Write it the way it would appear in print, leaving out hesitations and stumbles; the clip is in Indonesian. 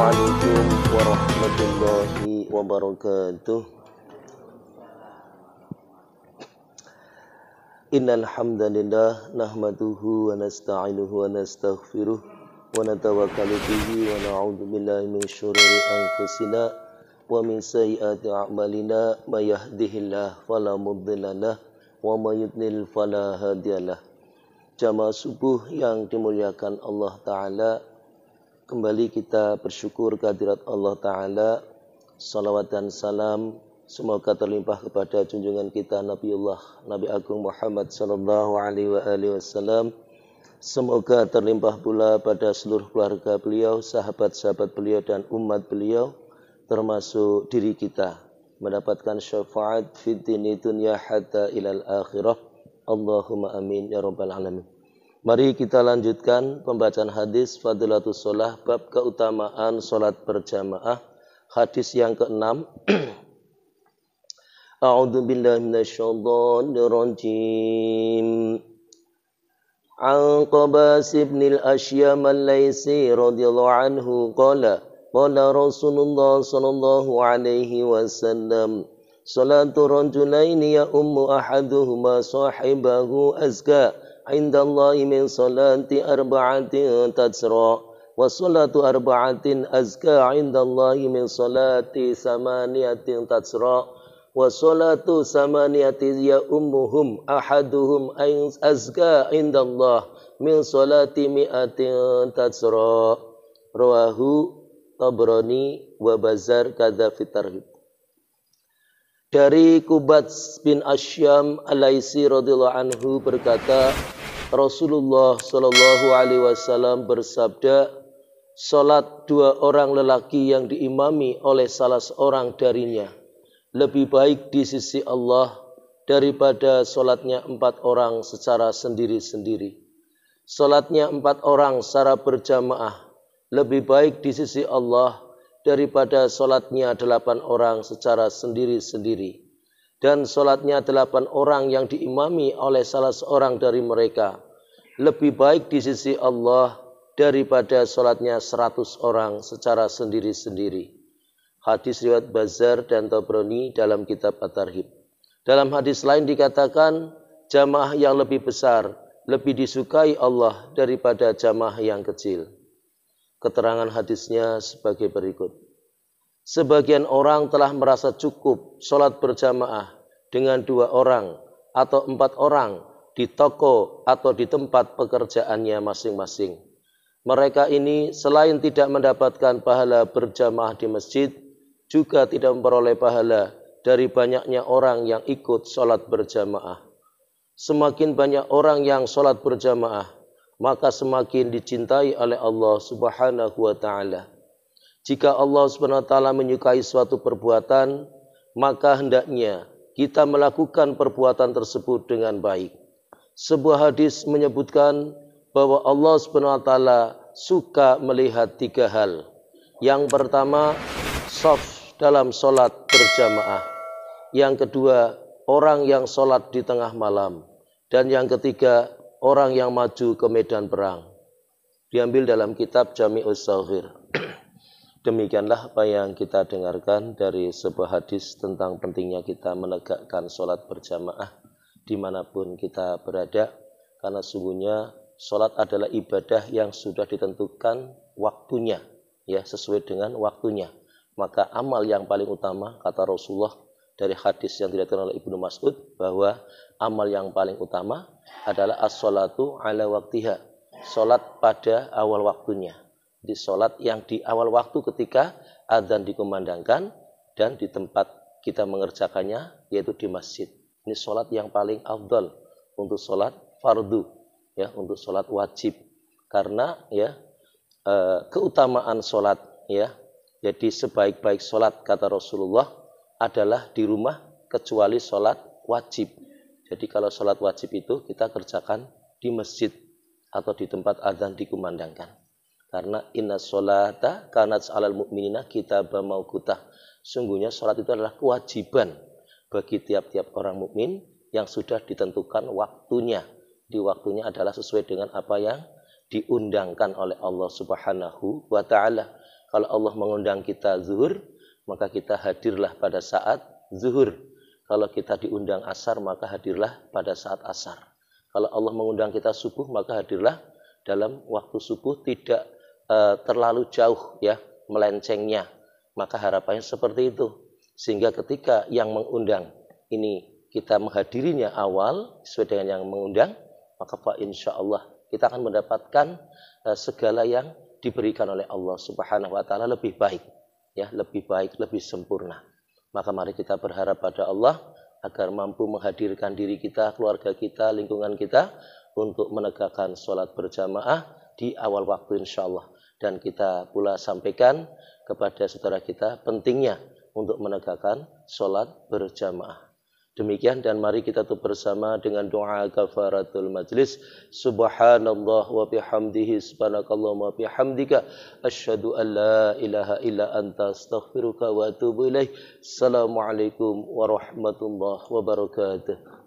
Assalamualaikum warahmatullahi wabarakatuh. Innal hamdalillah nahmaduhu wa nasta'inuhu wa nastaghfiruh wa natawakkalu bihi wa na'udzu billahi min syururi anfusina wa min sayyiati a'malina may yahdihillahu fala mudilla lahu wa may yudlil fala hadiyalah. Jamaah subuh yang dimuliakan Allah Ta'ala, kembali kita bersyukur kehadirat Allah Ta'ala. Salawat dan salam semoga terlimpah kepada junjungan kita Nabi Agung Muhammad sallallahu alaihi wasallam. Semoga terlimpah pula pada seluruh keluarga beliau, sahabat-sahabat beliau dan umat beliau, termasuk diri kita, mendapatkan syafaat fid dini dunya hatta ilal akhirah. Allahumma amin ya rabbal alamin. Mari kita lanjutkan pembacaan hadis Fadilatus Shalah, bab keutamaan salat berjamaah. Hadis yang ke-6. A'udzu billahi minasyaitonir rajim. An Qabas ibn al-Ashyam al-Laisi radhiyallahu anhu qala Rasulullah sallallahu alaihi wasallam, salatu rajulaini ya ummu ahaduhuma sahibahu azka indallahi min salati arba'atin tatsra wa salatu arba'atin azka indallahi min salati samaniyatin tatsra wa salatu samaniyati ya ummuhum ahaduhum azka indallah min salati mi'atin tatsra. Rawahu Tabrani wa Bazar kadza fi tarhib. Dari Kubats bin Asyam Al-Laisi radhiyallahu anhu berkata, Rasulullah sallallahu alaihi wasallam bersabda, salat dua orang lelaki yang diimami oleh salah seorang darinya lebih baik di sisi Allah daripada salatnya 4 orang secara sendiri-sendiri. Salatnya 4 orang secara berjamaah lebih baik di sisi Allah daripada salatnya 8 orang secara sendiri-sendiri. Dan salatnya 8 orang yang diimami oleh salah seorang dari mereka lebih baik di sisi Allah daripada salatnya 100 orang secara sendiri-sendiri. Hadis riwayat Bazar dan Tabrani dalam kitab At-Tarhib. Dalam hadis lain dikatakan, jamaah yang lebih besar lebih disukai Allah daripada jamaah yang kecil. Keterangan hadisnya sebagai berikut. Sebagian orang telah merasa cukup sholat berjamaah dengan 2 orang atau 4 orang di toko atau di tempat pekerjaannya masing-masing. Mereka ini selain tidak mendapatkan pahala berjamaah di masjid, juga tidak memperoleh pahala dari banyaknya orang yang ikut sholat berjamaah. Semakin banyak orang yang sholat berjamaah, maka semakin dicintai oleh Allah Subhanahu wa Ta'ala. Jika Allah Subhanahu wa Ta'ala menyukai suatu perbuatan, maka hendaknya kita melakukan perbuatan tersebut dengan baik. Sebuah hadis menyebutkan bahwa Allah Subhanahu wa Ta'ala suka melihat 3 hal. Yang pertama, shaf dalam sholat berjamaah. Yang kedua, orang yang sholat di tengah malam. Dan yang ketiga, orang yang maju ke medan perang. Diambil dalam kitab Jami'us Shaghir. Demikianlah apa yang kita dengarkan dari sebuah hadis tentang pentingnya kita menegakkan sholat berjamaah dimanapun kita berada. Karena sungguhnya sholat adalah ibadah yang sudah ditentukan waktunya, ya, sesuai dengan waktunya. Maka amal yang paling utama, kata Rasulullah dari hadis yang diriwayatkan oleh Ibnu Mas'ud, bahwa amal yang paling utama adalah as-sholatu ala waktiha, sholat pada awal waktunya. Di sholat yang di awal waktu ketika adzan dikumandangkan dan di tempat kita mengerjakannya, yaitu di masjid. Ini sholat yang paling afdal untuk sholat fardu, ya, untuk sholat wajib. Karena ya keutamaan sholat, ya, jadi sebaik-baik sholat, kata Rasulullah, adalah di rumah kecuali sholat wajib. Jadi kalau sholat wajib itu kita kerjakan di masjid atau di tempat adzan dikumandangkan. Karena inna sholata kanat 'alal mu'minina kitaban mawqutah. Sungguhnya sholat itu adalah kewajiban bagi tiap-tiap orang mukmin yang sudah ditentukan waktunya. Di waktunya adalah sesuai dengan apa yang diundangkan oleh Allah Subhanahu wa Ta'ala. Kalau Allah mengundang kita zuhur, maka kita hadirlah pada saat zuhur. Kalau kita diundang asar, maka hadirlah pada saat asar. Kalau Allah mengundang kita subuh, maka hadirlah dalam waktu subuh, tidak terlalu jauh ya melencengnya. Maka harapannya seperti itu. Sehingga ketika yang mengundang ini kita menghadirinya awal sesuai dengan yang mengundang, maka insya Allah kita akan mendapatkan segala yang diberikan oleh Allah Subhanahu wa taala lebih baik, ya, lebih baik, lebih sempurna. Maka mari kita berharap pada Allah agar mampu menghadirkan diri kita, keluarga kita, lingkungan kita untuk menegakkan sholat berjamaah di awal waktu insya Allah. Dan kita pula sampaikan kepada saudara kita pentingnya untuk menegakkan sholat berjamaah. Demikian, dan mari kita tutup bersama dengan doa kafaratul majlis. Subhanallah wa bihamdihi, subhanakallahumma wa bihamdika, asyhadu an la ilaha illa anta, astaghfiruka wa atubu ilaih. Assalamualaikum warahmatullahi wabarakatuh.